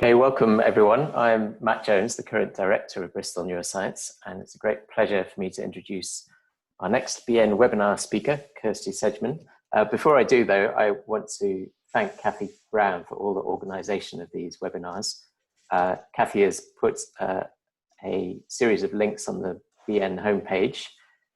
Okay, welcome everyone. I'm Matt Jones, the current director of Bristol Neuroscience, and it's a great pleasure for me to introduce our next BN webinar speaker, Kirsty Sedgman. Before I do though, I want to thank Kathy Brown for all the organisation of these webinars. Kathy has put a series of links on the BN homepage,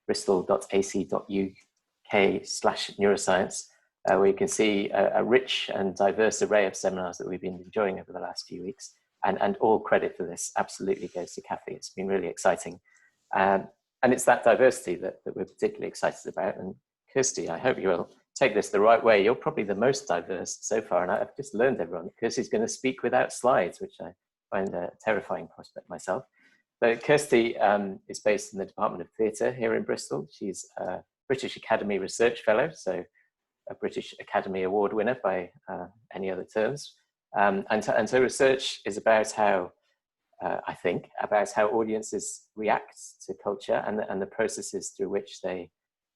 bristol.ac.uk/neuroscience, where you can see a rich and diverse array of seminars that we've been enjoying over the last few weeks. And all credit for this absolutely goes to Kathy. It's been really exciting. And it's that diversity that we're particularly excited about. And Kirsty, I hope you will take this the right way. You're probably the most diverse so far. And I've just learned, everyone, that Kirsty's going to speak without slides, which I find a terrifying prospect myself. But Kirsty is based in the Department of Theatre here in Bristol. She's a British Academy Research Fellow, so a British Academy Award winner by any other terms. And so research is about how, I think, about how audiences react to culture and the processes through which they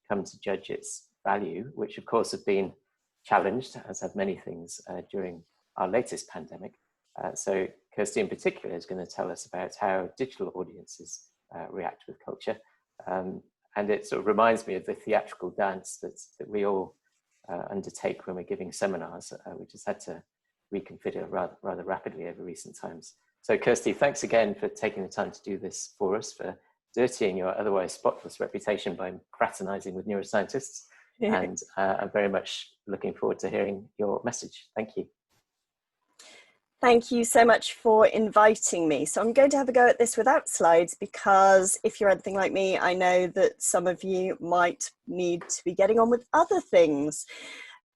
come to judge its value, which of course have been challenged, as have many things during our latest pandemic. So Kirsty in particular is going to tell us about how digital audiences react with culture. And it sort of reminds me of the theatrical dance that we all undertake when we're giving seminars, which has had to reconfigure rather rapidly over recent times. So Kirsty, thanks again for taking the time to do this for us, for dirtying your otherwise spotless reputation by fraternizing with neuroscientists. And I'm very much looking forward to hearing your message. Thank you. Thank you so much for inviting me. So I'm going to have a go at this without slides, because if you're anything like me, I know that some of you might need to be getting on with other things.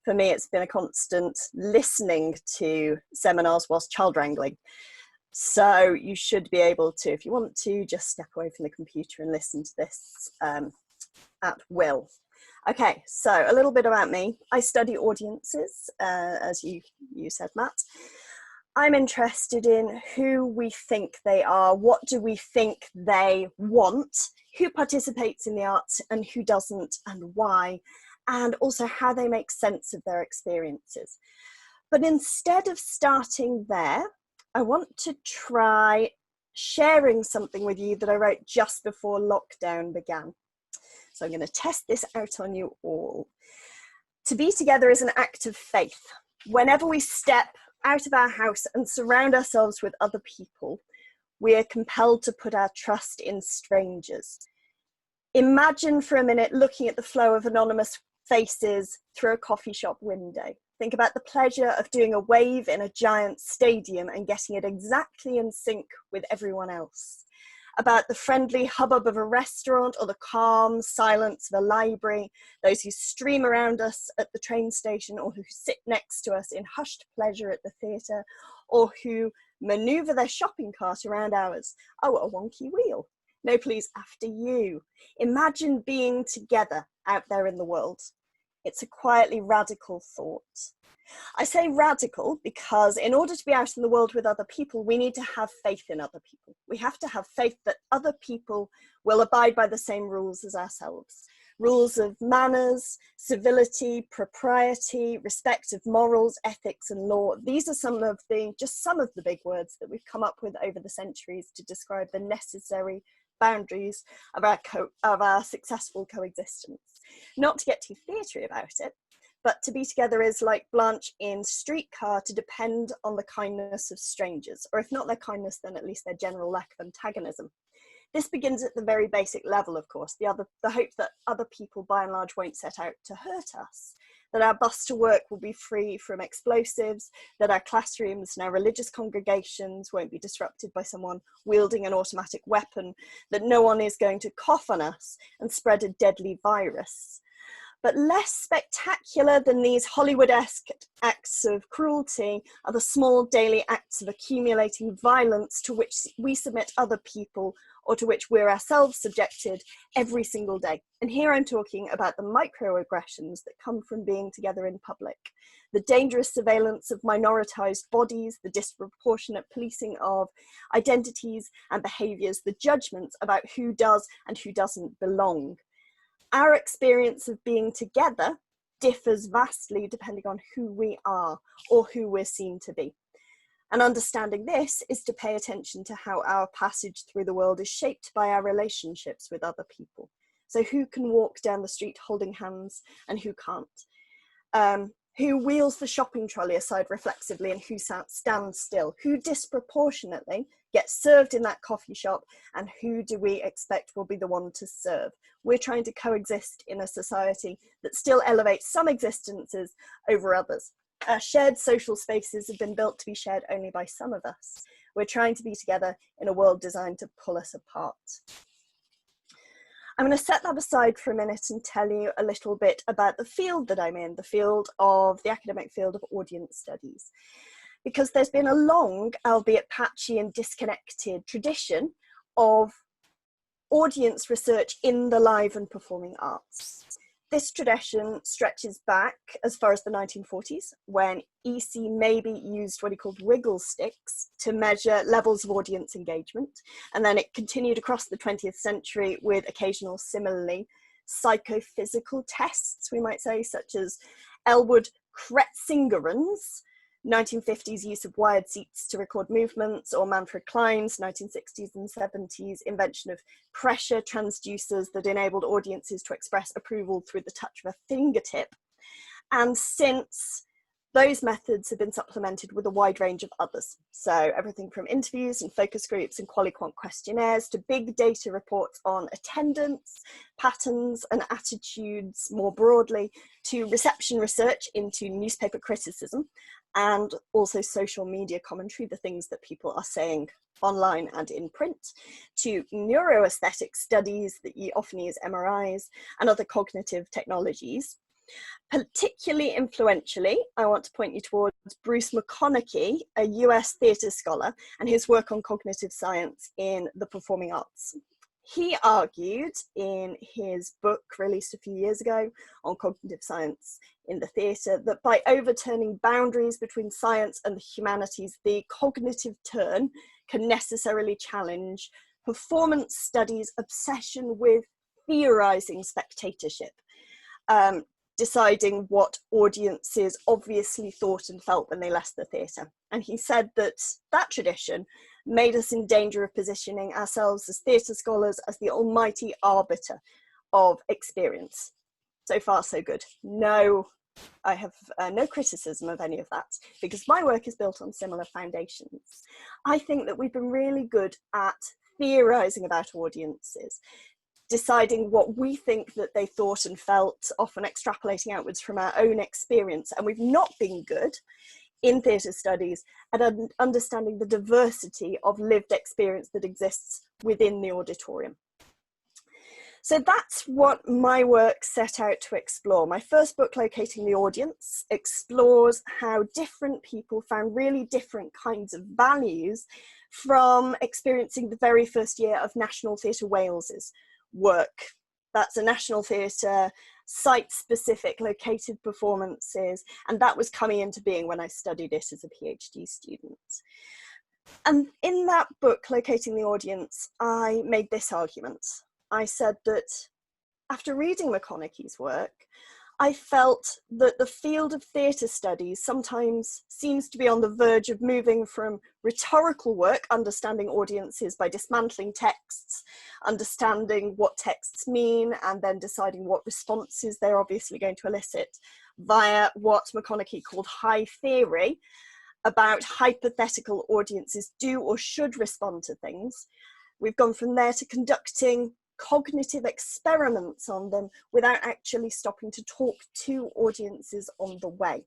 For me, it's been a constant listening to seminars whilst child wrangling. So you should be able to, if you want to, just step away from the computer and listen to this at will. Okay, so a little bit about me. I study audiences, as you said, Matt. I'm interested in who we think they are, what do we think they want, who participates in the arts and who doesn't, and why, and also how they make sense of their experiences. But instead of starting there, I want to try sharing something with you that I wrote just before lockdown began. So I'm going to test this out on you all. To be together is an act of faith. Whenever we step out of our house and surround ourselves with other people, we are compelled to put our trust in strangers. Imagine for a minute looking at the flow of anonymous faces through a coffee shop window. Think about the pleasure of doing a wave in a giant stadium and getting it exactly in sync with everyone else. About the friendly hubbub of a restaurant or the calm silence of a library, those who stream around us at the train station or who sit next to us in hushed pleasure at the theatre, or who manoeuvre their shopping cart around ours. Oh, a wonky wheel. No, please, after you. Imagine being together out there in the world. It's a quietly radical thought. I say radical because in order to be out in the world with other people, we need to have faith in other people. We have to have faith that other people will abide by the same rules as ourselves. Rules of manners, civility, propriety, respect of morals, ethics and law. These are just some of the big words that we've come up with over the centuries to describe the necessary boundaries of our successful coexistence. Not to get too theatre about it, but to be together is like Blanche in Streetcar, to depend on the kindness of strangers, or if not their kindness, then at least their general lack of antagonism. This begins at the very basic level, of course, the hope that other people by and large won't set out to hurt us, that our bus to work will be free from explosives, that our classrooms and our religious congregations won't be disrupted by someone wielding an automatic weapon, that no one is going to cough on us and spread a deadly virus. But less spectacular than these Hollywood-esque acts of cruelty are the small daily acts of accumulating violence to which we submit other people, or to which we're ourselves subjected every single day. And here I'm talking about the microaggressions that come from being together in public, the dangerous surveillance of minoritized bodies, the disproportionate policing of identities and behaviors, the judgments about who does and who doesn't belong. Our experience of being together differs vastly depending on who we are or who we're seen to be. And understanding this is to pay attention to how our passage through the world is shaped by our relationships with other people. So who can walk down the street holding hands and who can't? Who wheels the shopping trolley aside reflexively and who stands still? Who disproportionately gets served in that coffee shop, and who do we expect will be the one to serve? We're trying to coexist in a society that still elevates some existences over others. Our shared social spaces have been built to be shared only by some of us. We're trying to be together in a world designed to pull us apart. I'm going to set that aside for a minute and tell you a little bit about the field that I'm in, the academic field of audience studies. Because there's been a long, albeit patchy and disconnected tradition of audience research in the live and performing arts. This tradition stretches back as far as the 1940s, when EC maybe used what he called wiggle sticks to measure levels of audience engagement. And then it continued across the 20th century with occasional similarly psychophysical tests, we might say, such as Elwood Kretzingeren's 1950s use of wired seats to record movements, or Manfred Klein's 1960s and 70s invention of pressure transducers that enabled audiences to express approval through the touch of a fingertip. And since, those methods have been supplemented with a wide range of others. So everything from interviews and focus groups and quali-quant questionnaires to big data reports on attendance, patterns and attitudes more broadly, to reception research into newspaper criticism, and also social media commentary, the things that people are saying online and in print, to neuroaesthetic studies that you often use MRIs and other cognitive technologies. Particularly influentially, I want to point you towards Bruce McConaughey, a US theatre scholar, and his work on cognitive science in the performing arts. He argued in his book released a few years ago on cognitive science in the theatre that by overturning boundaries between science and the humanities, the cognitive turn can necessarily challenge performance studies' obsession with theorising spectatorship, deciding what audiences obviously thought and felt when they left the theatre. And he said that that tradition made us in danger of positioning ourselves as theatre scholars as the almighty arbiter of experience. So far, so good. No, I have no criticism of any of that, because my work is built on similar foundations. I think that we've been really good at theorising about audiences, deciding what we think that they thought and felt, often extrapolating outwards from our own experience. And we've not been good in theatre studies at understanding the diversity of lived experience that exists within the auditorium. So that's what my work set out to explore. My first book, Locating the Audience, explores how different people found really different kinds of values from experiencing the very first year of National Theatre Wales's work. That's a National Theatre, site-specific located performances, and that was coming into being when I studied it as a PhD student. And in that book, Locating the Audience, I made this argument. I said that after reading McConaughey's work, I felt that the field of theatre studies sometimes seems to be on the verge of moving from rhetorical work, understanding audiences by dismantling texts, understanding what texts mean, and then deciding what responses they're obviously going to elicit, via what McConaughey called high theory, about hypothetical audiences do or should respond to things. We've gone from there to conducting cognitive experiments on them without actually stopping to talk to audiences on the way.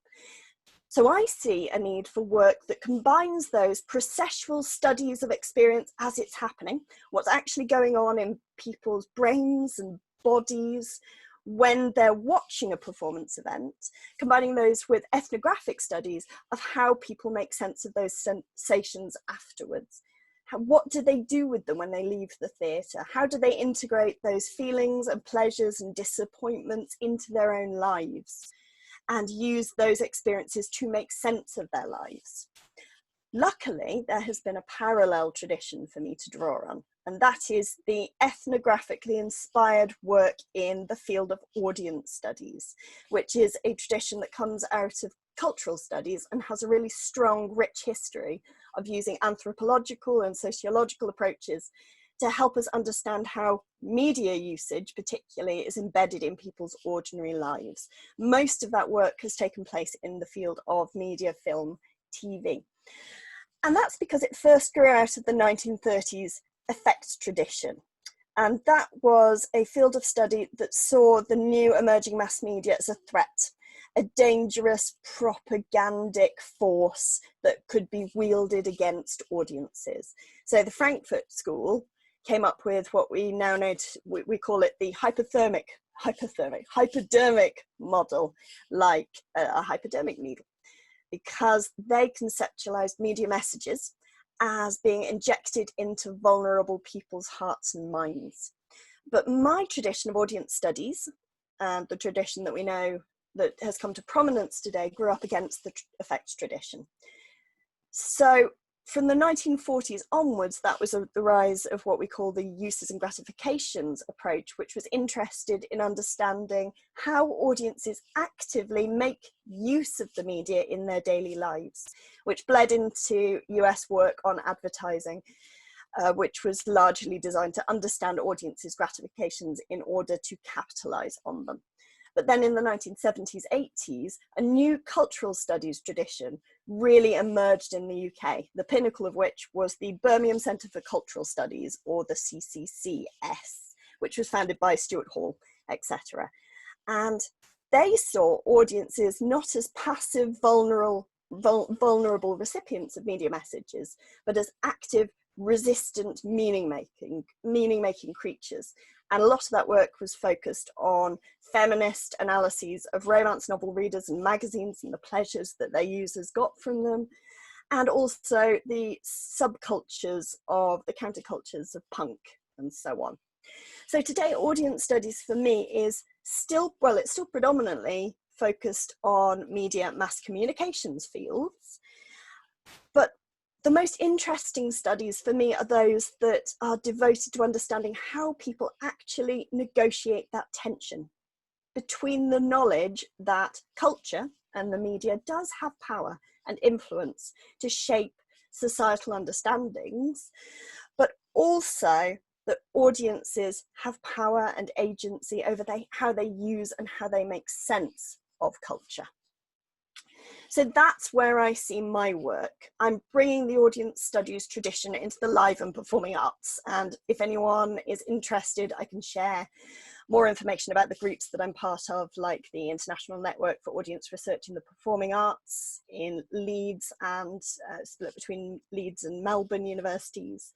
So I see a need for work that combines those processual studies of experience as it's happening, what's actually going on in people's brains and bodies when they're watching a performance event, combining those with ethnographic studies of how people make sense of those sensations afterwards. What do they do with them when they leave the theatre? How do they integrate those feelings and pleasures and disappointments into their own lives and use those experiences to make sense of their lives? Luckily, there has been a parallel tradition for me to draw on, and that is the ethnographically inspired work in the field of audience studies, which is a tradition that comes out of cultural studies and has a really strong, rich history of using anthropological and sociological approaches to help us understand how media usage particularly is embedded in people's ordinary lives. Most of that work has taken place in the field of media, film, TV. And that's because it first grew out of the 1930s effects tradition. And that was a field of study that saw the new emerging mass media as a threat, a dangerous propagandic force that could be wielded against audiences. So the Frankfurt School came up with what we now know, we call it the hypodermic model, like a hypodermic needle, because they conceptualized media messages as being injected into vulnerable people's hearts and minds. But my tradition of audience studies, and the tradition that we know that has come to prominence today, grew up against the effects tradition. So from the 1940s onwards, that was the rise of what we call the uses and gratifications approach, which was interested in understanding how audiences actively make use of the media in their daily lives, which bled into US work on advertising, which was largely designed to understand audiences' gratifications in order to capitalize on them. But then in the 1970s, 80s, a new cultural studies tradition really emerged in the UK, the pinnacle of which was the Birmingham Centre for Cultural Studies, or the CCCS, which was founded by Stuart Hall, etc. And they saw audiences not as passive, vulnerable recipients of media messages, but as active, resistant, meaning-making creatures. And a lot of that work was focused on feminist analyses of romance novel readers and magazines and the pleasures that their users got from them, and also the subcultures of the countercultures of punk and so on. So today, audience studies for me is still, well, it's still predominantly focused on media mass communications fields, but the most interesting studies for me are those that are devoted to understanding how people actually negotiate that tension between the knowledge that culture and the media does have power and influence to shape societal understandings, but also that audiences have power and agency over how they use and how they make sense of culture. So that's where I see my work. I'm bringing the audience studies tradition into the live and performing arts. And if anyone is interested, I can share more information about the groups that I'm part of, like the International Network for Audience Research in the Performing Arts in Leeds, and split between Leeds and Melbourne universities.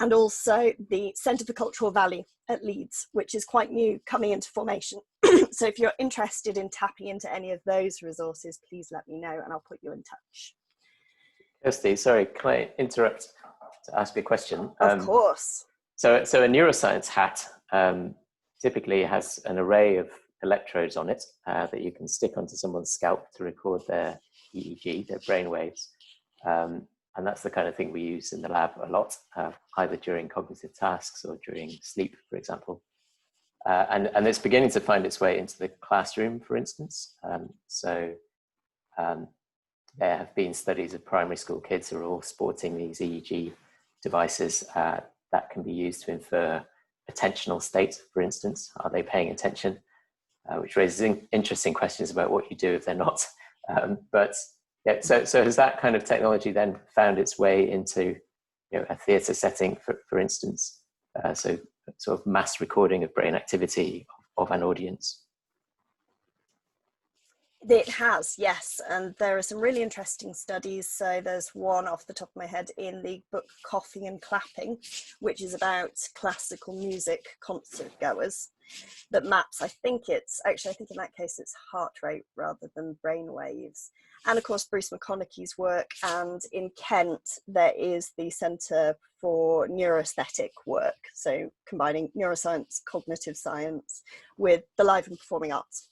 And also the Centre for Cultural Value at Leeds, which is quite new, coming into formation. So if you're interested in tapping into any of those resources, please let me know and I'll put you in touch. Kirsty, sorry, can I interrupt to ask a question? Of course. So a neuroscience hat typically has an array of electrodes on it that you can stick onto someone's scalp to record their EEG, their brain waves. And that's the kind of thing we use in the lab a lot, either during cognitive tasks or during sleep, for example. And it's beginning to find its way into the classroom, for instance. There have been studies of primary school kids who are all sporting these EEG devices that can be used to infer attentional state, for instance. Are they paying attention? Which raises interesting questions about what you do if they're not. But yeah, so has that kind of technology then found its way into, you know, a theatre setting, for instance? So sort of mass recording of brain activity of an audience. It has, yes, and there are some really interesting studies. So there's one off the top of my head in the book Coughing and Clapping, which is about classical music concert goers, that maps, I think in that case it's heart rate rather than brain waves. And of course Bruce McConaughey's work, and in Kent there is the Centre for Neuroaesthetic work, so combining neuroscience, cognitive science with the live and performing arts.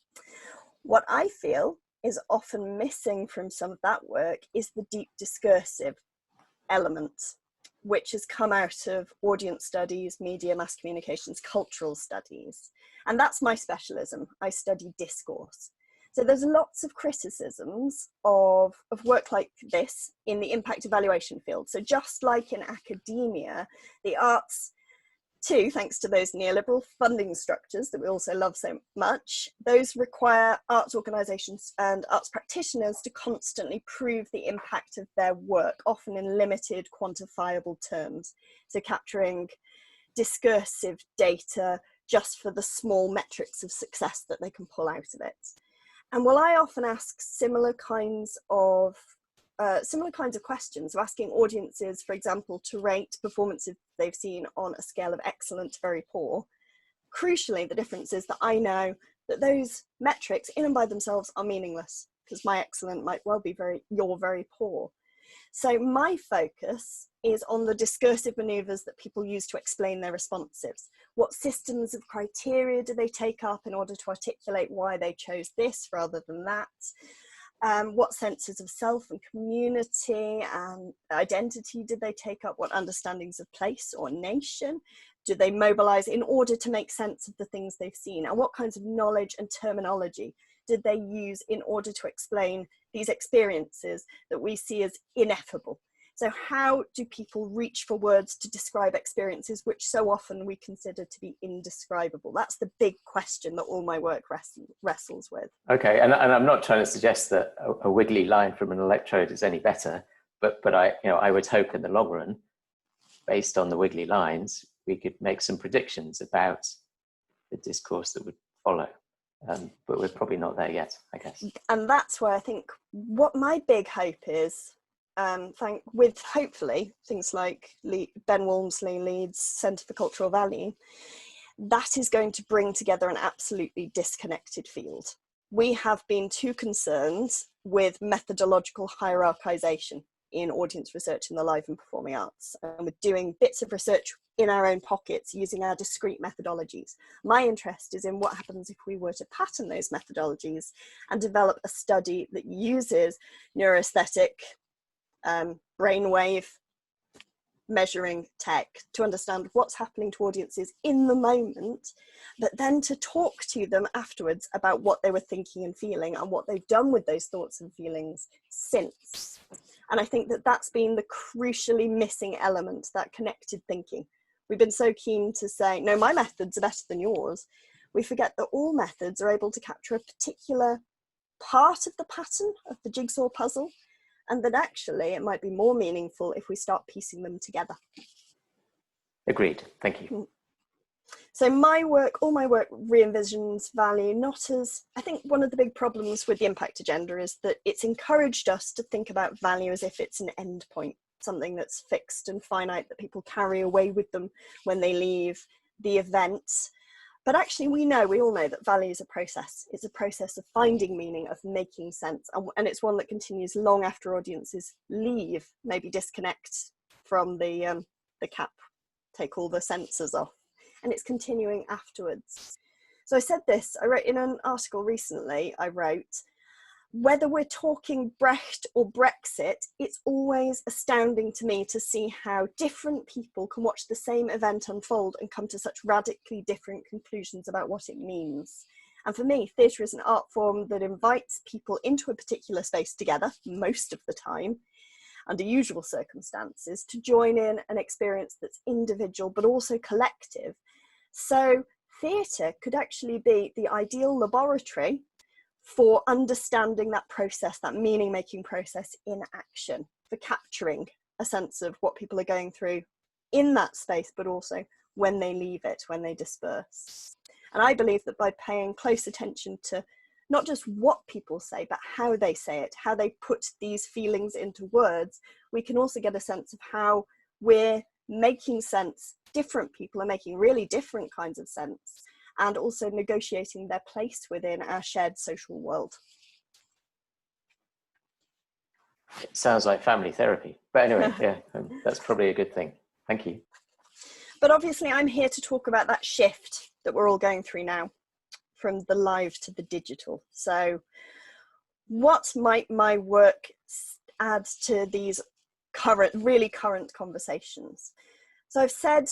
What I feel is often missing from some of that work is the deep discursive element, which has come out of audience studies, media, mass communications, cultural studies. And that's my specialism. I study discourse. So there's lots of criticisms of work like this in the impact evaluation field. So just like in academia, the arts too, thanks to those neoliberal funding structures that we also love so much, those require arts organisations and arts practitioners to constantly prove the impact of their work, often in limited quantifiable terms. So capturing discursive data just for the small metrics of success that they can pull out of it. And while I often ask similar kinds of questions, of asking audiences, for example, to rate performances they've seen on a scale of excellent to very poor, crucially, the difference is that I know that those metrics in and by themselves are meaningless, because my excellent might well be your very poor. So my focus is on the discursive manoeuvres that people use to explain their responses. What systems of criteria do they take up in order to articulate why they chose this rather than that? What senses of self and community and identity did they take up? What understandings of place or nation do they mobilize in order to make sense of the things they've seen? And what kinds of knowledge and terminology did they use in order to explain these experiences that we see as ineffable? So how do people reach for words to describe experiences which so often we consider to be indescribable? That's the big question that all my work wrestles with. Okay, and I'm not trying to suggest that a wiggly line from an electrode is any better, but I would hope in the long run, based on the wiggly lines, we could make some predictions about the discourse that would follow. But we're probably not there yet, I guess. And that's where I think what my big hope is, with hopefully things like Ben Walmsley leads Centre for Cultural Value, that is going to bring together an absolutely disconnected field. We have been too concerned with methodological hierarchization in audience research in the live and performing arts, and we're doing bits of research in our own pockets using our discrete methodologies. My interest is in what happens if we were to pattern those methodologies and develop a study that uses neuroaesthetic brainwave measuring tech to understand what's happening to audiences in the moment, but then to talk to them afterwards about what they were thinking and feeling and what they've done with those thoughts and feelings since. And I think that that's been the crucially missing element, that connected thinking. We've been so keen to say, no, my methods are better than yours. We forget that all methods are able to capture a particular part of the pattern of the jigsaw puzzle, and that actually it might be more meaningful if we start piecing them together. Agreed, thank you. So all my work re-envisions value not as, I think one of the big problems with the impact agenda is that it's encouraged us to think about value as if it's an end point, something that's fixed and finite that people carry away with them when they leave the event. But actually we all know that value is a process. It's a process of finding meaning, of making sense. And it's one that continues long after audiences leave, maybe disconnect from the cap, take all the sensors off. And it's continuing afterwards. So I wrote in an article recently, whether we're talking Brecht or Brexit, it's always astounding to me to see how different people can watch the same event unfold and come to such radically different conclusions about what it means. And for me, theatre is an art form that invites people into a particular space together, most of the time, under usual circumstances, to join in an experience that's individual but also collective. So theatre could actually be the ideal laboratory for understanding that process, that meaning-making process in action, for capturing a sense of what people are going through in that space, but also when they leave it, when they disperse. And I believe that by paying close attention to not just what people say, but how they say it, how they put these feelings into words, we can also get a sense of how we're making sense. Different people are making really different kinds of sense, and also negotiating their place within our shared social world. It sounds like family therapy, but anyway, yeah, that's probably a good thing. Thank you. But obviously I'm here to talk about that shift that we're all going through now, from the live to the digital. So what might my work add to these really current conversations. So I've said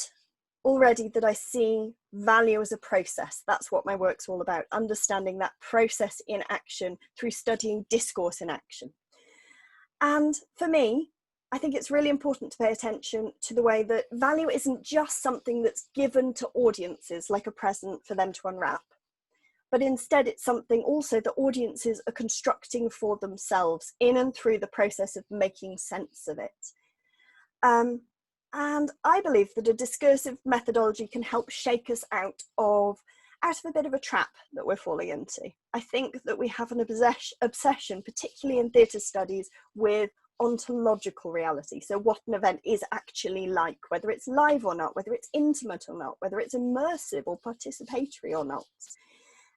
already that I see value as a process. That's what my work's all about, understanding that process in action through studying discourse in action. And for me, I think it's really important to pay attention to the way that value isn't just something that's given to audiences like a present for them to unwrap, but instead it's something also that audiences are constructing for themselves in and through the process of making sense of it. And I believe that a discursive methodology can help shake us out of a bit of a trap that we're falling into. I think that we have an obsession, particularly in theatre studies, with ontological reality. So what an event is actually like, whether it's live or not, whether it's intimate or not, whether it's immersive or participatory or not.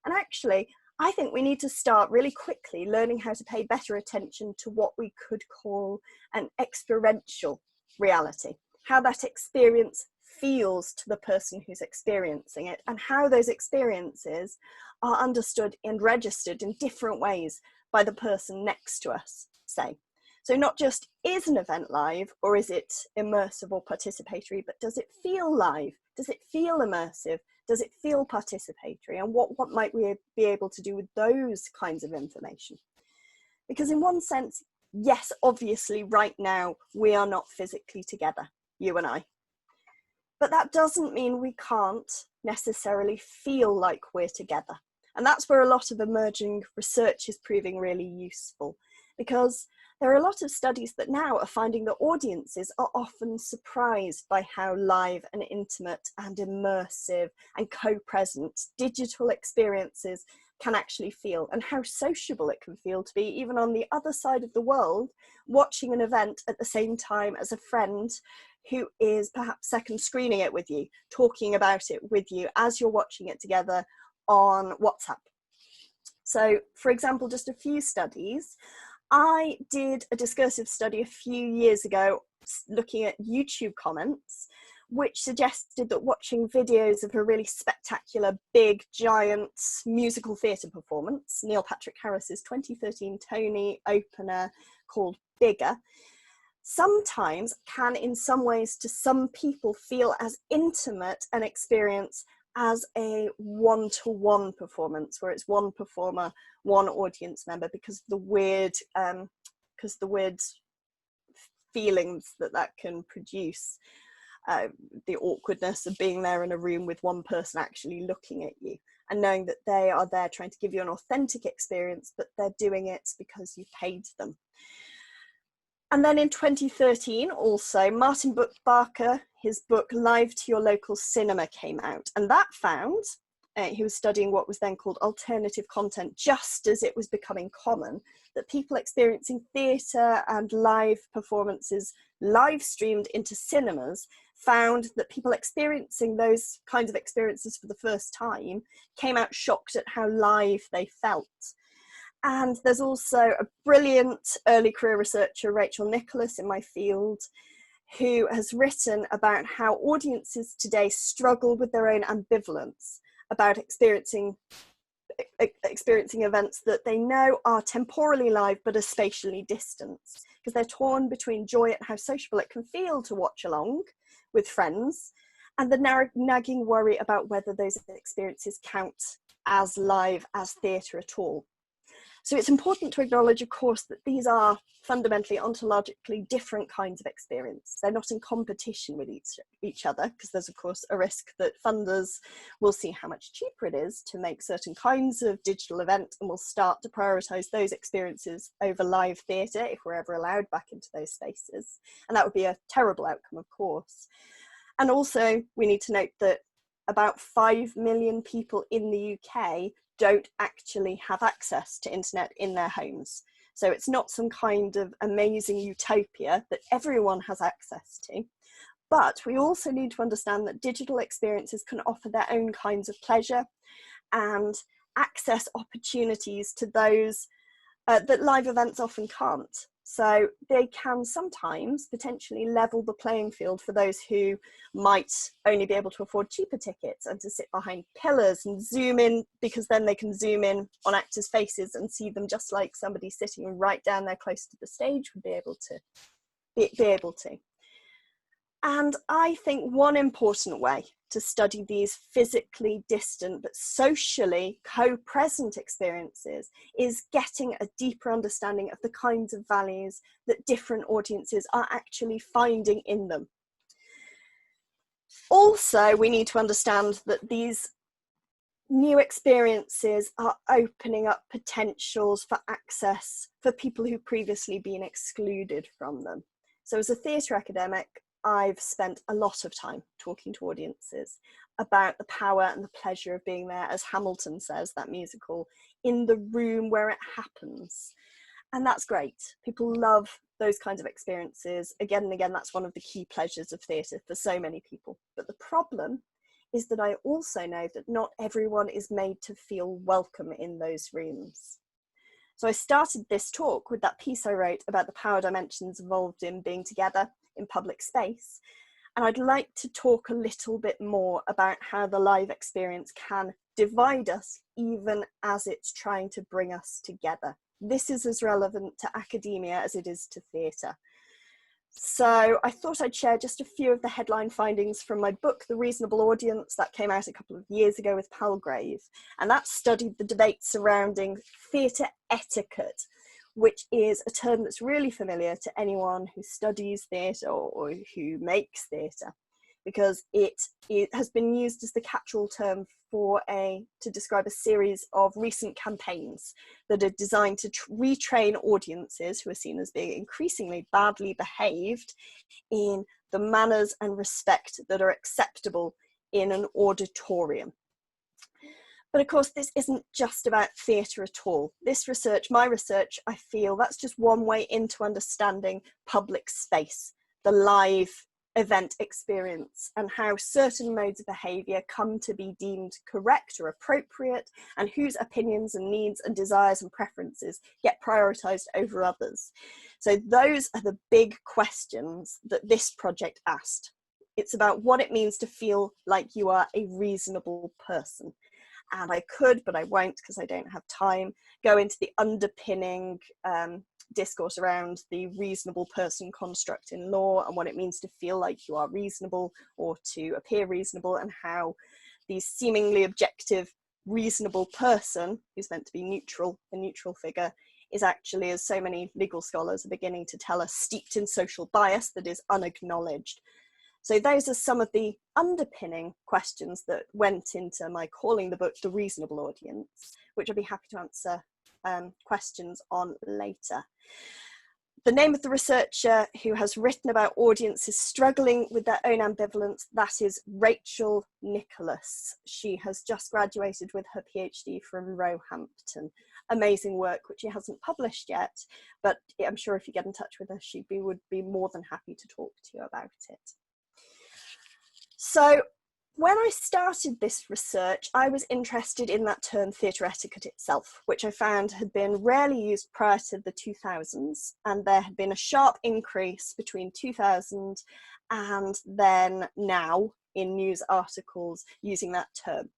And actually, I think we need to start really quickly learning how to pay better attention to what we could call an experiential reality, how that experience feels to the person who's experiencing it, and how those experiences are understood and registered in different ways by the person next to us, say. So not just is an event live, or is it immersive or participatory, but does it feel live? Does it feel immersive? Does it feel participatory? And what might we be able to do with those kinds of information? Because in one sense, yes, obviously right now we are not physically together, you and I. But that doesn't mean we can't necessarily feel like we're together. And that's where a lot of emerging research is proving really useful, because there are a lot of studies that now are finding that audiences are often surprised by how live and intimate and immersive and co-present digital experiences can actually feel, and how sociable it can feel to be even on the other side of the world, watching an event at the same time as a friend who is perhaps second screening it with you, talking about it with you as you're watching it together on WhatsApp. So, for example, just a few studies. I did a discursive study a few years ago looking at YouTube comments, which suggested that watching videos of a really spectacular, big, giant musical theatre performance, Neil Patrick Harris's 2013 Tony opener called Bigger, sometimes can in some ways to some people feel as intimate an experience as a one-to-one performance, where it's one performer, one audience member, because the weird feelings that can produce, the awkwardness of being there in a room with one person actually looking at you and knowing that they are there trying to give you an authentic experience, but they're doing it because you paid them. And then in 2013, also, Martin Barker, his book Live to Your Local Cinema came out. And that found, he was studying what was then called alternative content, just as it was becoming common, that people experiencing theatre and live performances live streamed into cinemas found that people experiencing those kinds of experiences for the first time came out shocked at how live they felt. And there's also a brilliant early career researcher, Rachel Nicholas, in my field, who has written about how audiences today struggle with their own ambivalence about experiencing events that they know are temporally live but are spatially distant, because they're torn between joy at how sociable it can feel to watch along with friends and the nagging worry about whether those experiences count as live, as theatre at all. So it's important to acknowledge, of course, that these are fundamentally ontologically different kinds of experience. They're not in competition with each other, because there's, of course, a risk that funders will see how much cheaper it is to make certain kinds of digital event and will start to prioritise those experiences over live theatre if we're ever allowed back into those spaces. And that would be a terrible outcome, of course. And also, we need to note that about 5 million people in the UK don't actually have access to internet in their homes. So it's not some kind of amazing utopia that everyone has access to. But we also need to understand that digital experiences can offer their own kinds of pleasure and access opportunities to those that live events often can't. So they can sometimes potentially level the playing field for those who might only be able to afford cheaper tickets and to sit behind pillars and zoom in, because then they can zoom in on actors' faces and see them just like somebody sitting right down there close to the stage would be able to. be able to. And I think one important way to study these physically distant but socially co-present experiences is getting a deeper understanding of the kinds of values that different audiences are actually finding in them. Also, we need to understand that these new experiences are opening up potentials for access for people who've previously been excluded from them. So as a theatre academic, I've spent a lot of time talking to audiences about the power and the pleasure of being there, as Hamilton says, that musical, in the room where it happens. And that's great. People love those kinds of experiences. Again and again, that's one of the key pleasures of theatre for so many people. But the problem is that I also know that not everyone is made to feel welcome in those rooms. So I started this talk with that piece I wrote about the power dimensions involved in being together in public space. And I'd like to talk a little bit more about how the live experience can divide us even as it's trying to bring us together. This is as relevant to academia as it is to theatre. So I thought I'd share just a few of the headline findings from my book, The Reasonable Audience, that came out a couple of years ago with Palgrave. And that studied the debate surrounding theatre etiquette, which is a term that's really familiar to anyone who studies theatre or who makes theatre, because it has been used as the catch-all term to describe a series of recent campaigns that are designed to retrain audiences who are seen as being increasingly badly behaved in the manners and respect that are acceptable in an auditorium. But of course, this isn't just about theatre at all. This research, my research, I feel that's just one way into understanding public space, the live event experience, and how certain modes of behaviour come to be deemed correct or appropriate, and whose opinions and needs and desires and preferences get prioritised over others. So those are the big questions that this project asked. It's about what it means to feel like you are a reasonable person. And I could, but I won't because I don't have time, go into the underpinning discourse around the reasonable person construct in law and what it means to feel like you are reasonable or to appear reasonable, and how the seemingly objective reasonable person, who's meant to be neutral, a neutral figure, is actually, as so many legal scholars are beginning to tell us, steeped in social bias that is unacknowledged. So those are some of the underpinning questions that went into my calling the book The Reasonable Audience, which I'll be happy to answer questions on later. The name of the researcher who has written about audiences struggling with their own ambivalence, that is Rachel Nicholas. She has just graduated with her PhD from Roehampton. Amazing work, which she hasn't published yet, but I'm sure if you get in touch with her, she would be more than happy to talk to you about it. So when I started this research, I was interested in that term theatre etiquette itself, which I found had been rarely used prior to the 2000s, and there had been a sharp increase between 2000 and then now in news articles using that term.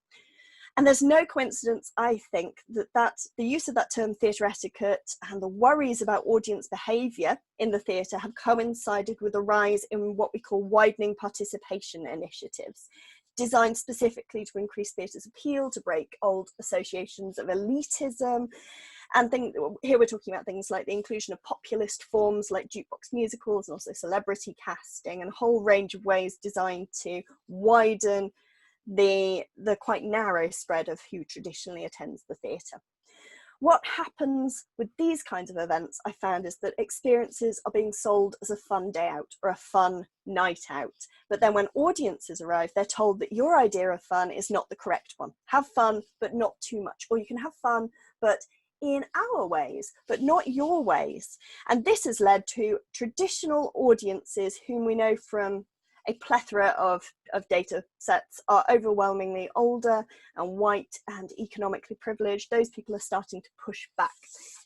And there's no coincidence, I think, that the use of that term theatre etiquette and the worries about audience behaviour in the theatre have coincided with a rise in what we call widening participation initiatives, designed specifically to increase theatre's appeal, to break old associations of elitism. And here we're talking about things like the inclusion of populist forms like jukebox musicals, and also celebrity casting, and a whole range of ways designed to widen the quite narrow spread of who traditionally attends the theatre. What happens with these kinds of events, I found, is that experiences are being sold as a fun day out or a fun night out. But then when audiences arrive, they're told that your idea of fun is not the correct one. Have fun, but not too much. Or you can have fun, but in our ways, but not your ways. And this has led to traditional audiences whom we know from a plethora of data sets are overwhelmingly older and white and economically privileged. Those people are starting to push back.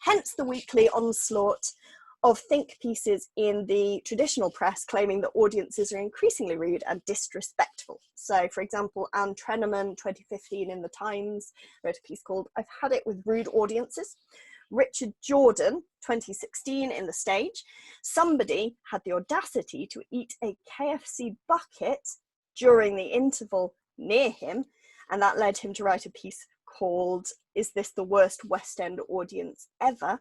Hence the weekly onslaught of think pieces in the traditional press claiming that audiences are increasingly rude and disrespectful. So, for example, Anne Treneman, 2015 in The Times, wrote a piece called "I've Had It With Rude Audiences," Richard Jordan, 2016, in The Stage, somebody had the audacity to eat a KFC bucket during the interval near him, and that led him to write a piece called "Is This the Worst West End Audience Ever?"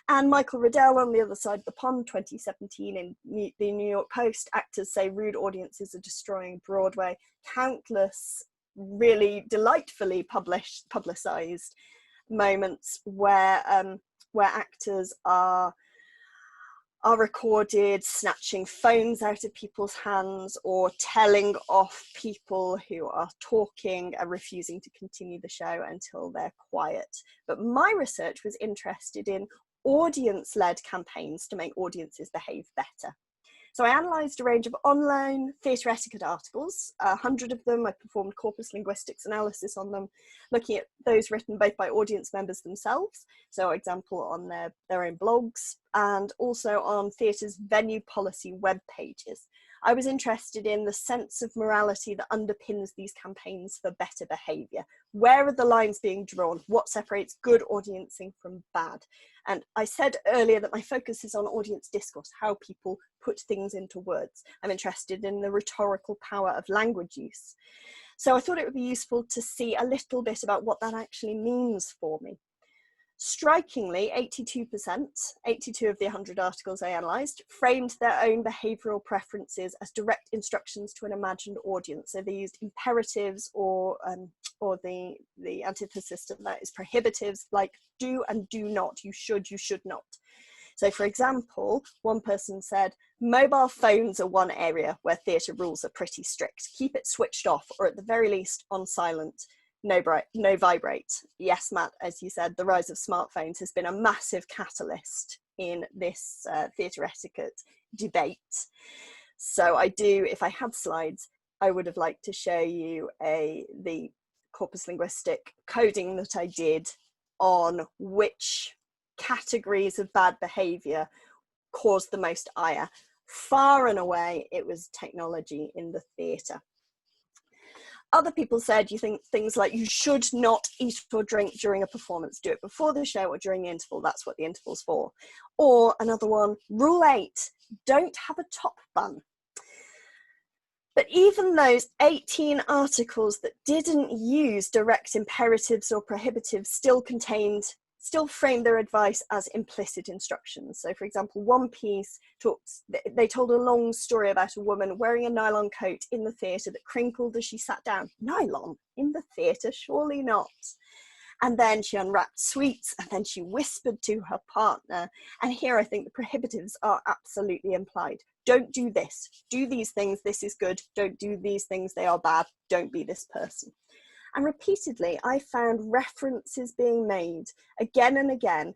And Michael Riddell, on the other side of the pond, 2017, in the New York Post, actors say rude audiences are destroying Broadway. Countless really delightfully publicized moments where actors are recorded snatching phones out of people's hands or telling off people who are talking and refusing to continue the show until they're quiet. But my research was interested in audience-led campaigns to make audiences behave better. So I analysed a range of online theatre etiquette articles, 100 of them. I performed corpus linguistics analysis on them, looking at those written both by audience members themselves, so example on their own blogs, and also on theatre's venue policy web pages. I was interested in the sense of morality that underpins these campaigns for better behaviour. Where are the lines being drawn? What separates good audiencing from bad? And I said earlier that my focus is on audience discourse, how people put things into words. I'm interested in the rhetorical power of language use. So I thought it would be useful to see a little bit about what that actually means for me. Strikingly, 82% of the 100 articles I analysed framed their own behavioural preferences as direct instructions to an imagined audience. So they used imperatives or the antithesis to that is prohibitives, like do and do not, you should not. So for example, one person said, mobile phones are one area where theatre rules are pretty strict. Keep it switched off, or at the very least on silent. No vibrate. Yes, Matt, as you said, the rise of smartphones has been a massive catalyst in this theatre etiquette debate. So if I had slides, I would have liked to show you the corpus linguistic coding that I did on which categories of bad behaviour caused the most ire. Far and away, it was technology in the theatre. Other people said you think things like you should not eat or drink during a performance. Do it before the show or during the interval. That's what the interval's for. Or another one, rule 8, don't have a top bun. But even those 18 articles that didn't use direct imperatives or prohibitives still framed their advice as implicit instructions. So for example, one piece they told a long story about a woman wearing a nylon coat in the theatre that crinkled as she sat down. Nylon in the theatre? Surely not. And then she unwrapped sweets, and then she whispered to her partner. And here I think the prohibitives are absolutely implied. Don't do this. Do these things. This is good. Don't do these things. They are bad. Don't be this person. And repeatedly, I found references being made again and again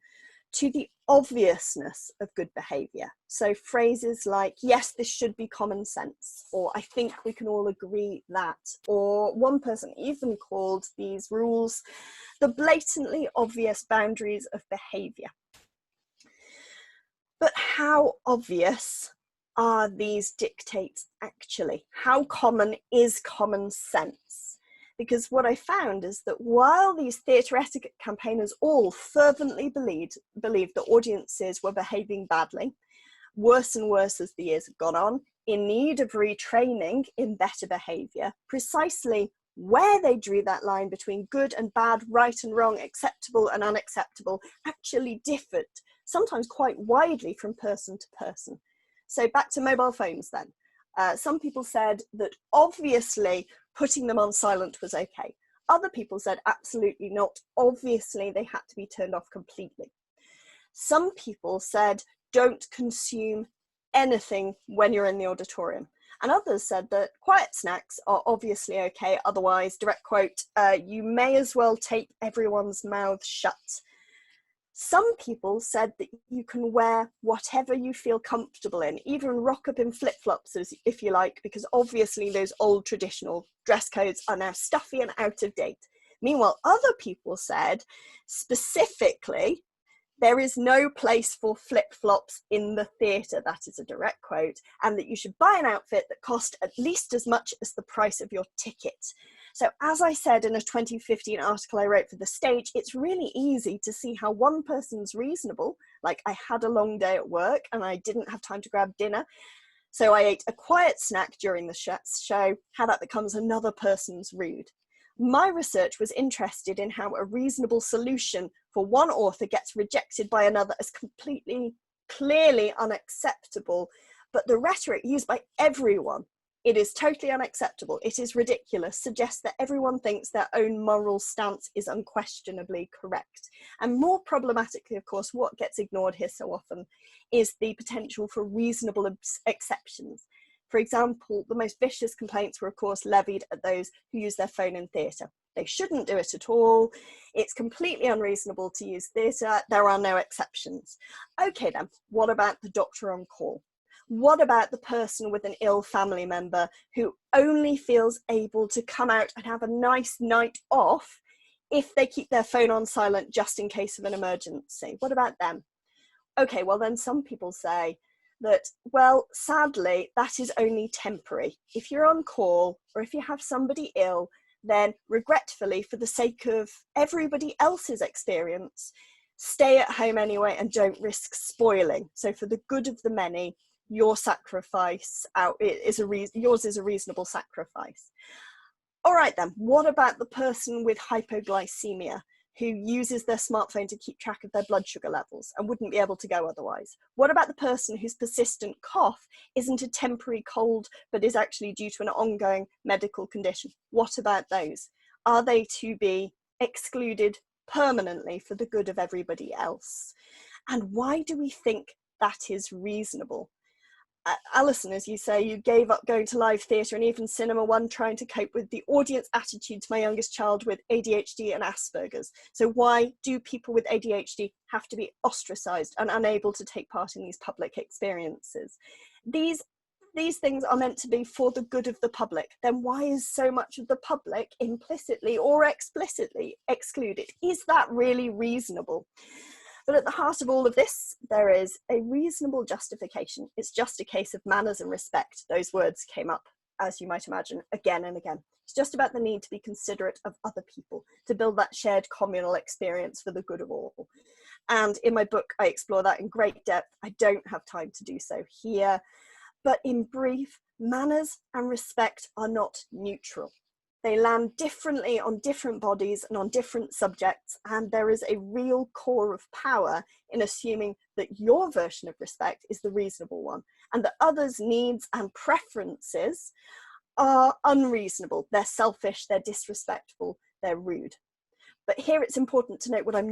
to the obviousness of good behaviour. So phrases like, yes, this should be common sense, or I think we can all agree that, or one person even called these rules the blatantly obvious boundaries of behaviour. But how obvious are these dictates actually? How common is common sense? Because what I found is that while these theatre etiquette campaigners all fervently believed that audiences were behaving badly, worse and worse as the years have gone on, in need of retraining in better behaviour, precisely where they drew that line between good and bad, right and wrong, acceptable and unacceptable, actually differed, sometimes quite widely from person to person. So back to mobile phones then. Some people said that obviously putting them on silent was okay. Other people said absolutely not. Obviously they had to be turned off completely. Some people said don't consume anything when you're in the auditorium. And others said that quiet snacks are obviously okay. Otherwise, direct quote, you may as well tape everyone's mouths shut. Some people said that you can wear whatever you feel comfortable in, even rock up in flip-flops if you like, because obviously those old traditional dress codes are now stuffy and out of date. Meanwhile, other people said specifically, there is no place for flip-flops in the theatre, that is a direct quote, and that you should buy an outfit that cost at least as much as the price of your ticket. So as I said in a 2015 article I wrote for The Stage, it's really easy to see how one person's reasonable, like I had a long day at work and I didn't have time to grab dinner, so I ate a quiet snack during the show, how that becomes another person's rude. My research was interested in how a reasonable solution for one author gets rejected by another as completely, clearly unacceptable, but the rhetoric used by everyone, it is totally unacceptable, it is ridiculous, suggests that everyone thinks their own moral stance is unquestionably correct. And more problematically, of course, what gets ignored here so often is the potential for reasonable exceptions. For example, the most vicious complaints were, of course, levied at those who use their phone in theatre. They shouldn't do it at all. It's completely unreasonable to use theatre. There are no exceptions. Okay then, what about the doctor on call? What about the person with an ill family member who only feels able to come out and have a nice night off if they keep their phone on silent just in case of an emergency? What about them? Okay, well then some people say that, well, sadly, that is only temporary. If you're on call or if you have somebody ill, then regretfully, for the sake of everybody else's experience, stay at home anyway and don't risk spoiling. So for the good of the many, your sacrifice yours is a reasonable sacrifice. All right then, what about the person with hypoglycemia who uses their smartphone to keep track of their blood sugar levels and wouldn't be able to go otherwise? What about the person whose persistent cough isn't a temporary cold but is actually due to an ongoing medical condition? What about those? Are they to be excluded permanently for the good of everybody else? And why do we think that is reasonable? Alison, as you say, you gave up going to live theatre and even cinema one trying to cope with the audience attitude to my youngest child with ADHD and Asperger's. So why do people with ADHD have to be ostracised and unable to take part in these public experiences? These things are meant to be for the good of the public. Then why is so much of the public implicitly or explicitly excluded? Is that really reasonable? But at the heart of all of this, there is a reasonable justification. It's just a case of manners and respect. Those words came up, as you might imagine, again and again. It's just about the need to be considerate of other people, to build that shared communal experience for the good of all. And in my book, I explore that in great depth. I don't have time to do so here. But in brief, manners and respect are not neutral. They land differently on different bodies and on different subjects, and there is a real core of power in assuming that your version of respect is the reasonable one, and that others' needs and preferences are unreasonable. They're selfish, they're disrespectful, they're rude. But here it's important to note what I'm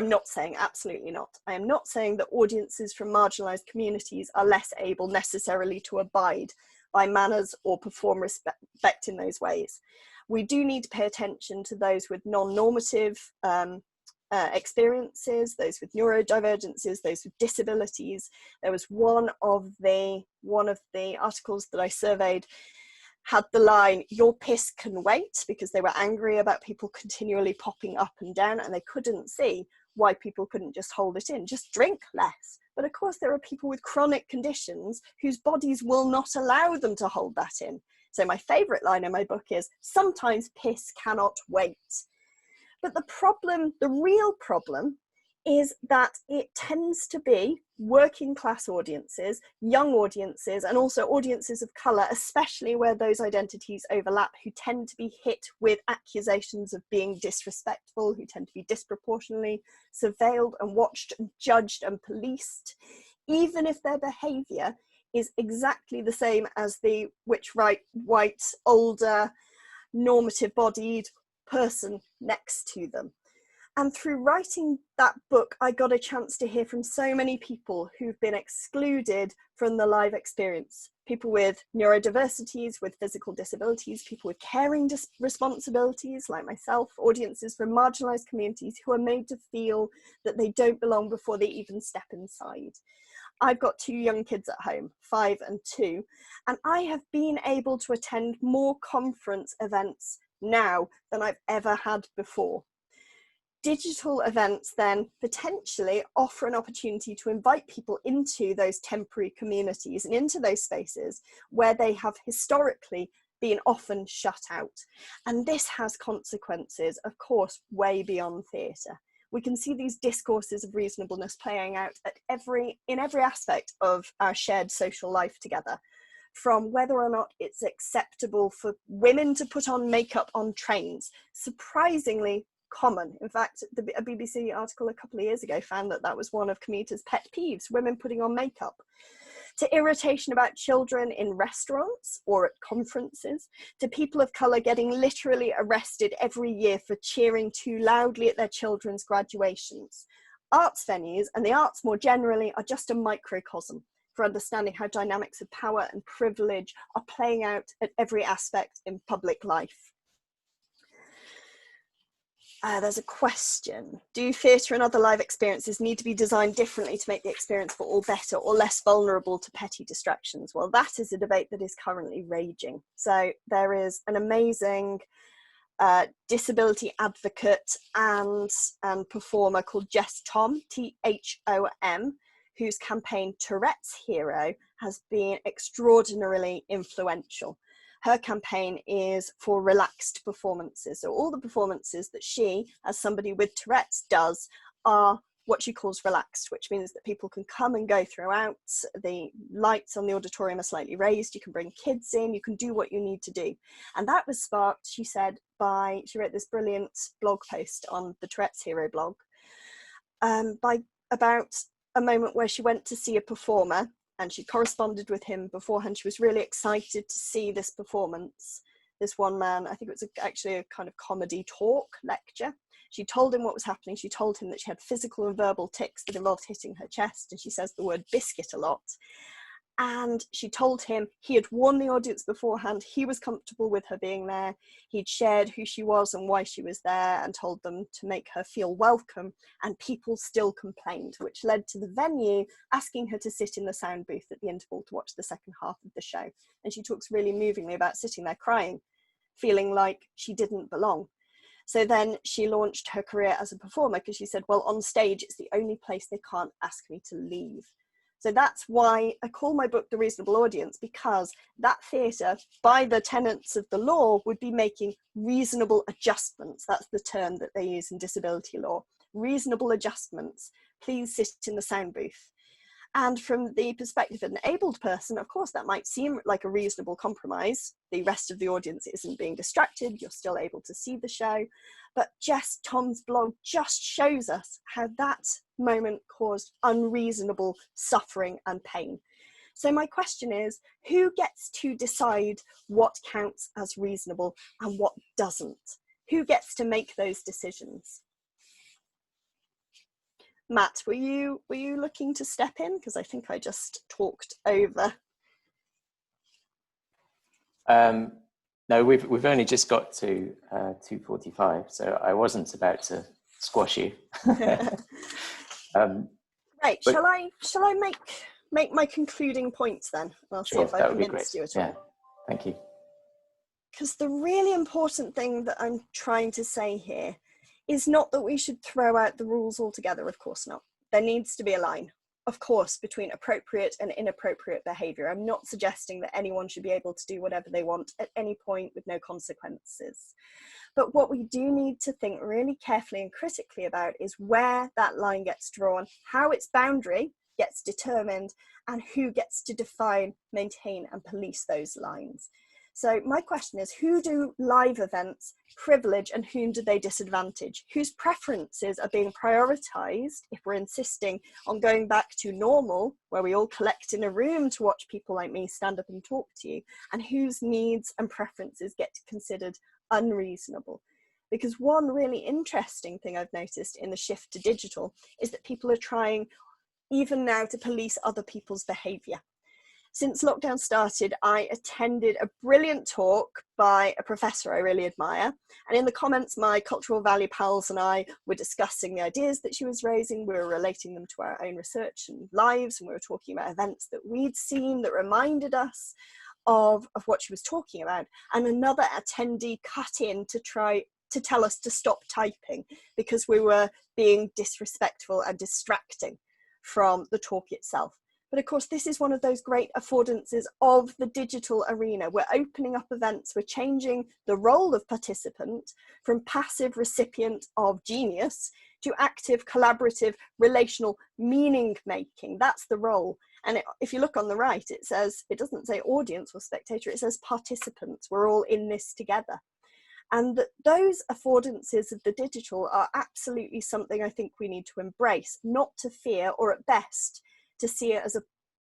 not saying, absolutely not. I am not saying that audiences from marginalised communities are less able necessarily to abide by manners or perform respect in those ways. We do need to pay attention to those with non-normative experiences, those with neurodivergences, those with disabilities. There was one of the articles that I surveyed had the line, "Your piss can wait," because they were angry about people continually popping up and down and they couldn't see why people couldn't just hold it in, just drink less. But of course there are people with chronic conditions whose bodies will not allow them to hold that in. So my favourite line in my book is, sometimes piss cannot wait. But the real problem is that it tends to be working class audiences, young audiences, and also audiences of colour, especially where those identities overlap, who tend to be hit with accusations of being disrespectful, who tend to be disproportionately surveilled and watched and judged and policed, even if their behaviour is exactly the same as the white, older, normative bodied person next to them. And through writing that book, I got a chance to hear from so many people who've been excluded from the live experience. People with neurodiversities, with physical disabilities, people with caring responsibilities like myself, audiences from marginalised communities who are made to feel that they don't belong before they even step inside. I've got 2 young kids at home, 5 and 2, and I have been able to attend more conference events now than I've ever had before. Digital events then potentially offer an opportunity to invite people into those temporary communities and into those spaces where they have historically being often shut out. And this has consequences, of course, way beyond theatre. We can see these discourses of reasonableness playing out in every aspect of our shared social life together, from whether or not it's acceptable for women to put on makeup on trains, surprisingly common. In fact, a BBC article a couple of years ago found that that was one of commuters' pet peeves, women putting on makeup, to irritation about children in restaurants or at conferences, to people of colour getting literally arrested every year for cheering too loudly at their children's graduations. Arts venues, and the arts more generally, are just a microcosm for understanding how dynamics of power and privilege are playing out at every aspect in public life. There's a question. Do theatre and other live experiences need to be designed differently to make the experience for all better or less vulnerable to petty distractions? Well, that is a debate that is currently raging. So there is an amazing disability advocate and performer called Jess Thom, Thom, whose campaign Tourette's Hero has been extraordinarily influential. Her campaign is for relaxed performances. So all the performances that she, as somebody with Tourette's, does are what she calls relaxed, which means that people can come and go throughout. The lights on the auditorium are slightly raised. You can bring kids in. You can do what you need to do. And that was sparked, she said, she wrote this brilliant blog post on the Tourette's Hero blog, by about a moment where she went to see a performer, and she corresponded with him beforehand. She was really excited to see this performance. This one man, I think it was actually a kind of comedy talk lecture. She told him what was happening. She told him that she had physical and verbal tics that involved hitting her chest, and she says the word biscuit a lot. And she told him he had warned the audience beforehand. He was comfortable with her being there. He'd shared who she was and why she was there and told them to make her feel welcome. And people still complained, which led to the venue asking her to sit in the sound booth at the interval to watch the second half of the show. And she talks really movingly about sitting there crying, feeling like she didn't belong. So then she launched her career as a performer because she said, well, on stage, it's the only place they can't ask me to leave. So that's why I call my book The Reasonable Audience, because that theatre, by the tenets of the law, would be making reasonable adjustments. That's the term that they use in disability law. Reasonable adjustments. Please sit in the sound booth. And from the perspective of an abled person, of course, that might seem like a reasonable compromise. The rest of the audience isn't being distracted. You're still able to see the show. But Jess Thom's blog just shows us how that moment caused unreasonable suffering and pain. So my question is, who gets to decide what counts as reasonable and what doesn't? Who gets to make those decisions? Matt, were you looking to step in? Because I think I just talked over. No, we've only just got to 2:45, so I wasn't about to squash you. Right, shall I make my concluding points then? I'll see if I convinced you at all. Yeah, thank you. Because the really important thing that I'm trying to say here is not that we should throw out the rules altogether, of course not. There needs to be a line, of course, between appropriate and inappropriate behaviour. I'm not suggesting that anyone should be able to do whatever they want at any point with no consequences. But what we do need to think really carefully and critically about is where that line gets drawn, how its boundary gets determined, and who gets to define, maintain, and police those lines. So my question is, who do live events privilege and whom do they disadvantage? Whose preferences are being prioritised if we're insisting on going back to normal, where we all collect in a room to watch people like me stand up and talk to you, and whose needs and preferences get considered unreasonable? Because one really interesting thing I've noticed in the shift to digital is that people are trying even now to police other people's behaviour. Since lockdown started, I attended a brilliant talk by a professor I really admire. And in the comments, my cultural value pals and I were discussing the ideas that she was raising. We were relating them to our own research and lives. And we were talking about events that we'd seen that reminded us of what she was talking about. And another attendee cut in to try to tell us to stop typing because we were being disrespectful and distracting from the talk itself. But of course, this is one of those great affordances of the digital arena. We're opening up events, we're changing the role of participant from passive recipient of genius to active, collaborative, relational, meaning making. That's the role. And if you look on the right, it says, it doesn't say audience or spectator, it says participants. We're all in this together. And those affordances of the digital are absolutely something I think we need to embrace, not to fear, or at best, to see it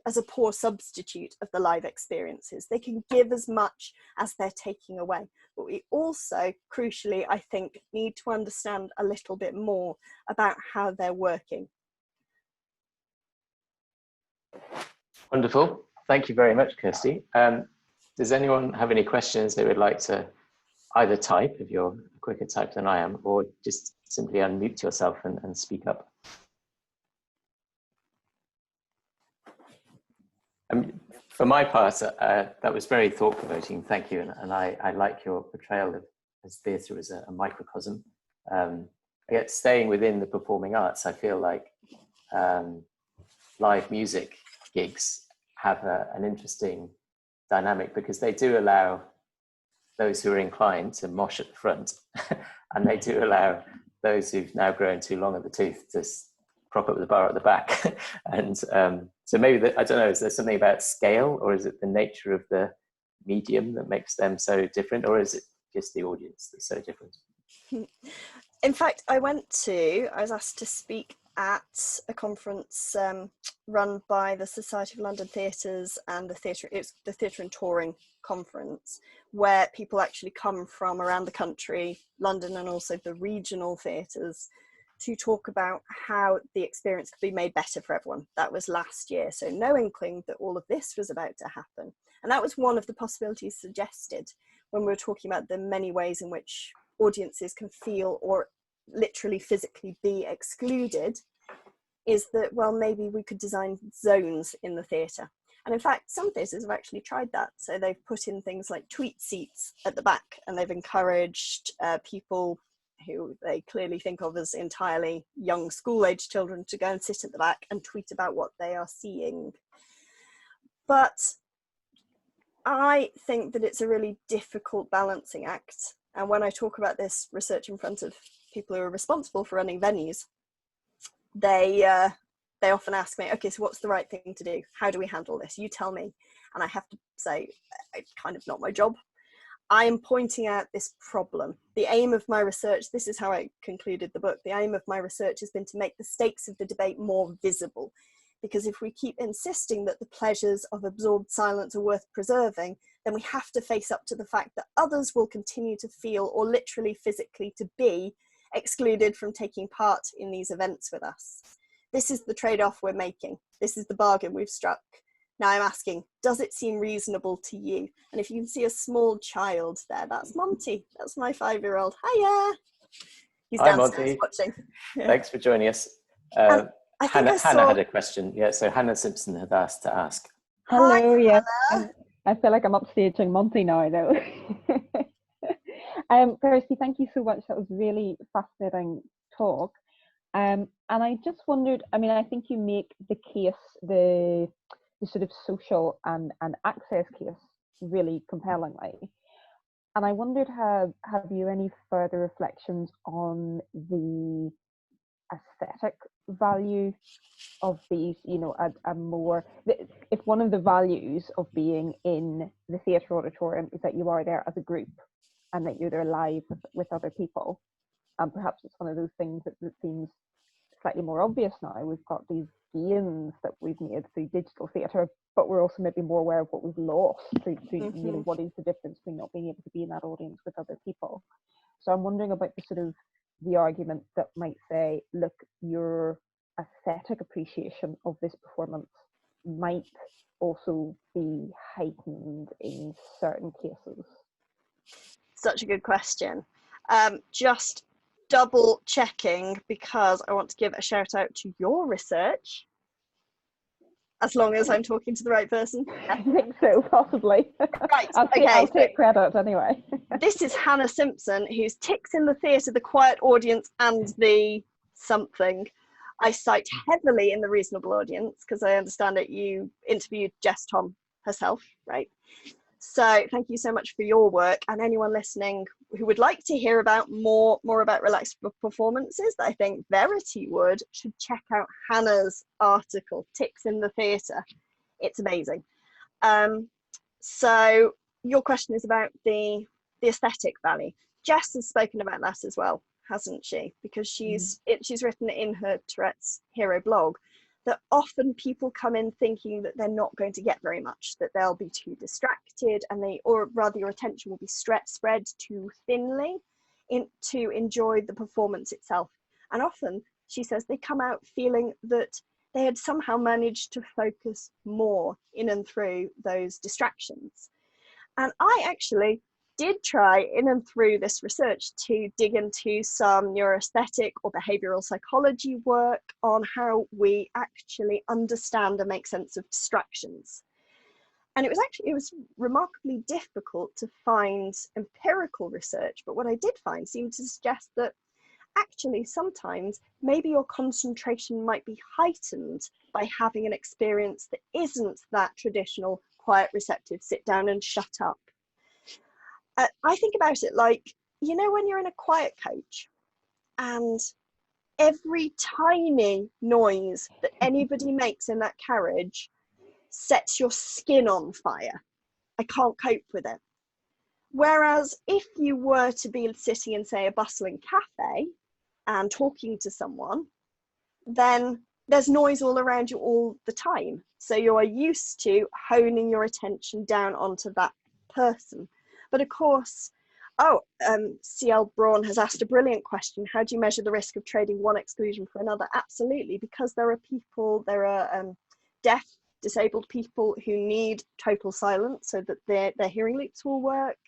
as a poor substitute of the live experiences. They can give as much as they're taking away. But we also, crucially, I think, need to understand a little bit more about how they're working. Wonderful. Thank you very much, Kirsty. Does anyone have any questions they would like to either type, if you're a quicker type than I am, or just simply unmute yourself and speak up? For my part, that was very thought-provoking. Thank you, and I like your portrayal of as theatre as a microcosm. Yet staying within the performing arts, I feel like live music gigs have an interesting dynamic, because they do allow those who are inclined to mosh at the front, and they do allow those who've now grown too long at the tooth to prop up the bar at the back. And so maybe, I don't know, is there something about scale, or is it the nature of the medium that makes them so different, or is it just the audience that's so different? In fact, I was asked to speak at a conference run by the Society of London Theatres and the Theatre and Touring Conference, where people actually come from around the country, London and also the regional theatres, to talk about how the experience could be made better for everyone. That was last year, so no inkling that all of this was about to happen. And that was one of the possibilities suggested when we were talking about the many ways in which audiences can feel or literally physically be excluded, is that, well, maybe we could design zones in the theatre. And in fact, some theatres have actually tried that. So they've put in things like tweet seats at the back, and they've encouraged people who they clearly think of as entirely young school-age children to go and sit at the back and tweet about what they are seeing. But I think that it's a really difficult balancing act. And when I talk about this research in front of people who are responsible for running venues, they often ask me, okay, so what's the right thing to do? How do we handle this? You tell me. And I have to say, it's kind of not my job. I am pointing out this problem. The aim of my research, this is how I concluded the book, the aim of my research has been to make the stakes of the debate more visible. Because if we keep insisting that the pleasures of absorbed silence are worth preserving, then we have to face up to the fact that others will continue to feel, or literally physically to be, excluded from taking part in these events with us. This is the trade-off we're making. This is the bargain we've struck. Now I'm asking, does it seem reasonable to you? And if you can see a small child there, that's Monty. That's my 5-year-old. Hiya! He's downstairs watching. Thanks for joining us. Hannah had a question. Yeah, so Hannah Simpson had asked to ask. Hello, yes. I feel like I'm upstaging Monty now, though. Kirsty, thank you so much. That was really fascinating talk. And I just wondered, I mean, I think you make the case, the sort of social and access case really compellingly. And I wondered, have you any further reflections on the aesthetic value of these, you know, a more, if one of the values of being in the theatre auditorium is that you are there as a group and that you're there live with other people, and perhaps it's one of those things that seems slightly more obvious now. We've got these gains that we've made through digital theatre, but we're also maybe more aware of what we've lost through you know, what is the difference between not being able to be in that audience with other people. So I'm wondering about the sort of the argument that might say, look, your aesthetic appreciation of this performance might also be heightened in certain cases. Such a good question. Just double checking, because I want to give a shout out to your research, as long as I'm talking to the right person. I think so, possibly. Right, I'll take credit anyway. This is Hannah Simpson, who's Ticks in the Theatre, the Quiet Audience and the something. I cite heavily in the reasonable audience because I understand that you interviewed Jess Tom herself, right? So thank you so much for your work, and anyone listening who would like to hear about more about relaxed performances that I think Verity would, should check out Hannah's article, Tics in the Theatre. It's amazing. So your question is about the aesthetic value. Jess has spoken about that as well, hasn't she? Because she's written in her Tourette's Hero blog that often people come in thinking that they're not going to get very much, that they'll be too distracted, and or rather your attention will be spread too thinly to enjoy the performance itself. And often, she says, they come out feeling that they had somehow managed to focus more in and through those distractions. And I actually did try in and through this research to dig into some neuroaesthetic or behavioral psychology work on how we actually understand and make sense of distractions. And it was remarkably difficult to find empirical research, but what I did find seemed to suggest that actually sometimes maybe your concentration might be heightened by having an experience that isn't that traditional quiet, receptive, sit down and shut up. I think about it like, you know, when you're in a quiet coach and every tiny noise that anybody makes in that carriage sets your skin on fire. I can't cope with it. Whereas if you were to be sitting in, say, a bustling cafe and talking to someone, then there's noise all around you all the time. So you are used to honing your attention down onto that person. But of course, CL Braun has asked a brilliant question. How do you measure the risk of trading one exclusion for another? Absolutely, because there are deaf, disabled people who need total silence so that their hearing loops will work.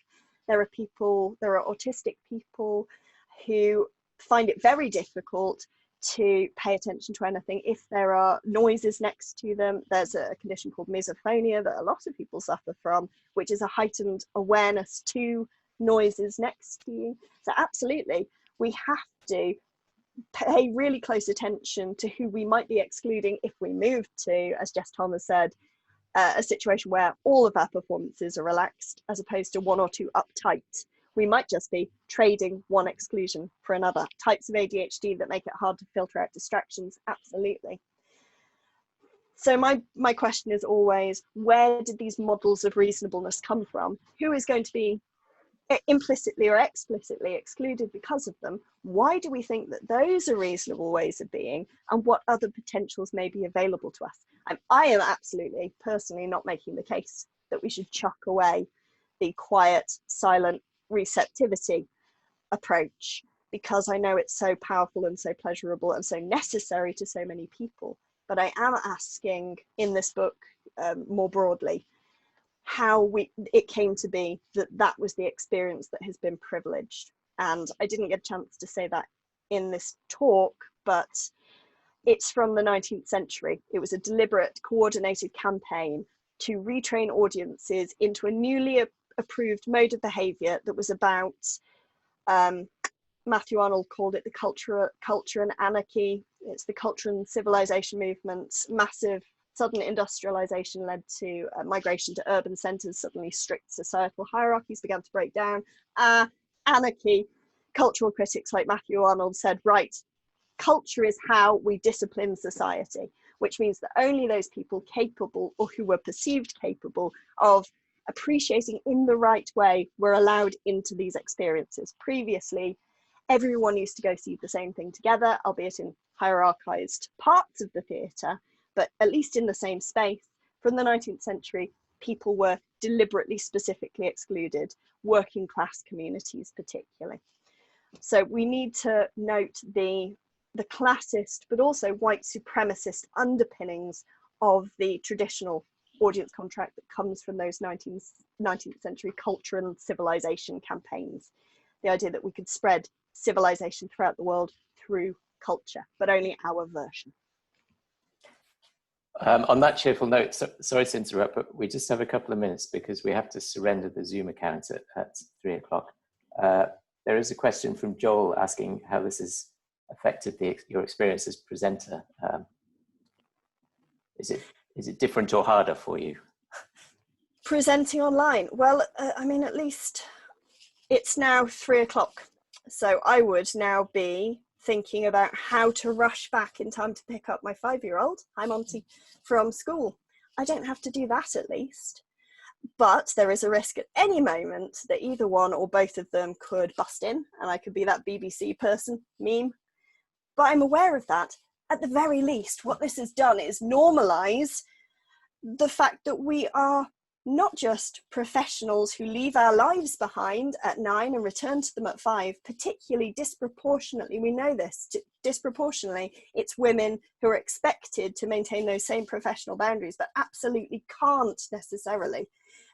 There are autistic people who find it very difficult to pay attention to anything if there are noises next to them. There's a condition called misophonia that a lot of people suffer from, which is a heightened awareness to noises next to you. So absolutely, we have to pay really close attention to who we might be excluding if we move to, as Jess Thomas said, a situation where all of our performances are relaxed as opposed to one or two uptight. We might just be trading one exclusion for another. Types of ADHD that make it hard to filter out distractions, absolutely. So my question is always, where did these models of reasonableness come from? Who is going to be implicitly or explicitly excluded because of them? Why do we think that those are reasonable ways of being, and what other potentials may be available to us? I am absolutely, personally, not making the case that we should chuck away the quiet, silent receptivity approach, because I know it's so powerful and so pleasurable and so necessary to so many people. But I am asking in this book more broadly how it came to be that was the experience that has been privileged. And I didn't get a chance to say that in this talk, but it's from the 19th century. It was a deliberate, coordinated campaign to retrain audiences into a newly approved mode of behaviour that was about, Matthew Arnold called it the culture and anarchy. It's the culture and civilization movement. Massive sudden industrialization led to migration to urban centres. Suddenly strict societal hierarchies began to break down. Anarchy. Cultural critics like Matthew Arnold said, right, culture is how we discipline society, which means that only those people capable, or who were perceived capable, of appreciating in the right way were allowed into these experiences. Previously, everyone used to go see the same thing together, albeit in hierarchized parts of the theatre, but at least in the same space. From the 19th century, people were deliberately, specifically excluded, working class communities particularly. So we need to note the classist, but also white supremacist underpinnings of the traditional audience contract that comes from those 19th century culture and civilization campaigns. The idea that we could spread civilization throughout the world through culture, but only our version. On that cheerful note, sorry to interrupt, but we just have a couple of minutes because we have to surrender the Zoom account at 3 o'clock. There is a question from Joel asking how this is affected your experience as presenter? Is it different or harder for you? Presenting online? Well, I mean, at least it's now 3 o'clock. So I would now be thinking about how to rush back in time to pick up my 5-year-old, hi Monty, from school. I don't have to do that at least. But there is a risk at any moment that either one or both of them could bust in, and I could be that BBC person meme. But I'm aware of that. At the very least, what this has done is normalise the fact that we are not just professionals who leave our lives behind at 9 and return to them at 5, particularly disproportionately, we know this, disproportionately, it's women who are expected to maintain those same professional boundaries, but absolutely can't necessarily.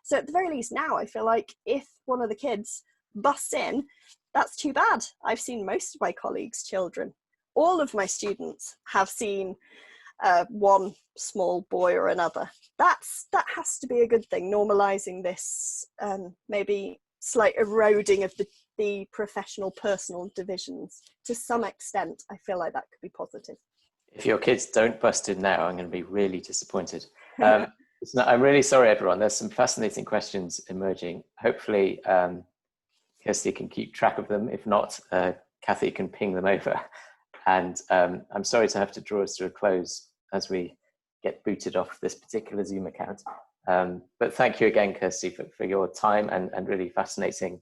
So at the very least now, I feel like if one of the kids busts in, that's too bad. I've seen most of my colleagues' children. All of my students have seen one small boy or another. That has to be a good thing, normalising this maybe slight eroding of the professional personal divisions. To some extent, I feel like that could be positive. If your kids don't bust in now, I'm going to be really disappointed. I'm really sorry, everyone. There's some fascinating questions emerging. Hopefully, Kirsty can keep track of them. If not, Kathy can ping them over. And I'm sorry to have to draw us to a close as we get booted off this particular Zoom account. But thank you again, Kirsty, for your time and really fascinating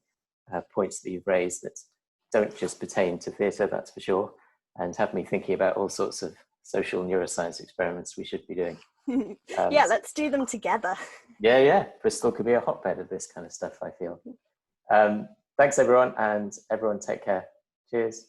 points that you've raised that don't just pertain to theatre, that's for sure, and have me thinking about all sorts of social neuroscience experiments we should be doing. Yeah, let's do them together. Yeah. Bristol could be a hotbed of this kind of stuff, I feel. Thanks, everyone, and everyone take care. Cheers.